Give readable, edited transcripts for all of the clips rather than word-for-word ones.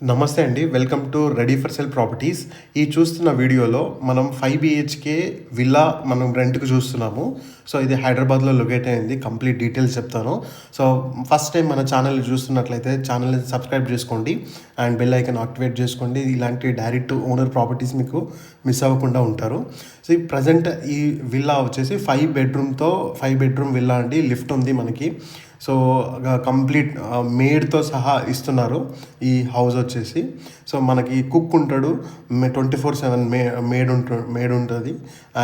నమస్తే అండి. Welcome to ready for sale properties. ఈ చూస్తున్న వీడియోలో మనం 5 బీహెచ్‌కే విల్లా మనం రెంట్‌కి చూస్తున్నాము. సో, ఇది హైదరాబాద్‌లో లొకేట్ అయింది. కంప్లీట్ డీటెయిల్స్ చెప్తాను. సో, ఫస్ట్ టైం మన ఛానల్‌ని చూస్తున్నట్లయితే ఛానల్‌ని సబ్స్క్రైబ్ చేసుకోండి అండ్ బెల్ ఐకాన్ యాక్టివేట్ చేసుకోండి. ఇలాంటి డైరెక్ట్ ఓనర్ ప్రాపర్టీస్ మీకు మిస్ అవ్వకుండా ఉంటారు. సో, ఈ ప్రజెంట్ ఈ విల్లా వచ్చేసి 5 బెడ్రూమ్ విల్లా అండి. లిఫ్ట్ ఉంది మనకి. సో, కంప్లీట్ మేడ్‌తో సహా ఇస్తున్నారు ఈ హౌస్ వచ్చేసి. సో, మనకి కుక్ ఉంటాడు. 24/7 మేడ్ ఉంటది.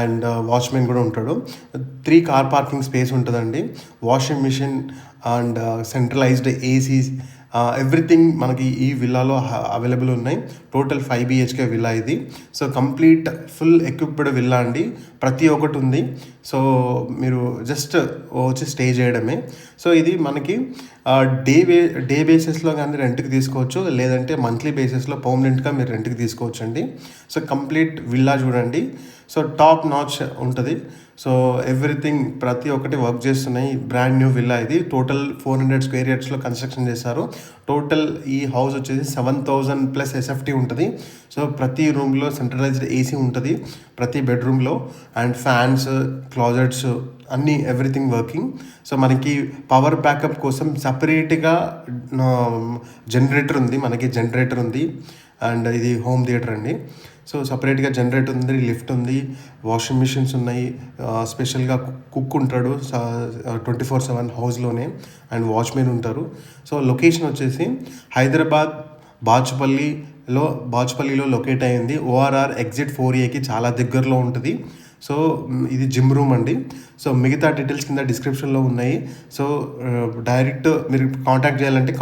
అండ్ వాచ్‌మెన్ కూడా ఉంటాడు. 3 కార్ పార్కింగ్ స్పేస్ ఉంటదండి. Washing machine and centralized ACs everything మనకి ఈ విల్లాలో అవైలబుల్ ఉన్నాయి. టోటల్ 5 బీహెచ్‌కే విల్లా ఇది. So, complete full equipped villa అండి. ప్రతి ఒక్కటి ఉంది. సో, మీరు జస్ట్ వచ్చి స్టే చేయడమే. సో, ఇది మనకి డే బేసిస్లో కానీ రెంట్కి తీసుకోవచ్చు, లేదంటే మంత్లీ బేసిస్లో పర్మనెంట్గా మీరు రెంట్కి తీసుకోవచ్చు అండి. సో, కంప్లీట్ విల్లా చూడండి. సో, టాప్ నాచ్ ఉంటుంది. సో, ఎవ్రీథింగ్ ప్రతి ఒక్కటి వర్క్ చేస్తున్నాయి. బ్రాండ్ న్యూ విల్లా ఇది. టోటల్ 400 స్క్వేర్ యార్డ్స్లో కన్స్ట్రక్షన్ చేశారు. టోటల్ ఈ హౌస్ వచ్చేసి 7,000+ ఎస్ఎఫ్టీ ఉంటుంది. సో, ప్రతి రూమ్లో సెంట్రలైజ్డ్ ఏసీ ఉంటుంది ప్రతి బెడ్రూమ్లో. అండ్ ఫ్యాన్స్, క్లాజెట్స్ అన్నీ ఎవ్రీథింగ్ వర్కింగ్. సో, మనకి పవర్ బ్యాకప్ కోసం సపరేట్గా జనరేటర్ ఉంది. అండ్ ఇది హోమ్ థియేటర్ అండి. సో, సపరేట్గా జనరేటర్ ఉంది, లిఫ్ట్ ఉంది, వాషింగ్ మిషన్స్ ఉన్నాయి. స్పెషల్గా కుక్ ఉంటాడు 24/7 హౌస్లోనే. అండ్ వాచ్మెన్ ఉంటారు. సో, లొకేషన్ వచ్చేసి హైదరాబాద్ బాచుపల్లిలో లొకేట్ అయింది. ఓఆర్ఆర్ ఎగ్జిట్ 4Aకి చాలా దగ్గరలో ఉంటుంది. సో, ఇది జిమ్ రూమ్ అండి. సో, మిగతా డీటెయిల్స్ కింద డిస్క్రిప్షన్లో ఉన్నాయి. సో, డైరెక్ట్ మీరు కాంటాక్ట్ చేయాలంటే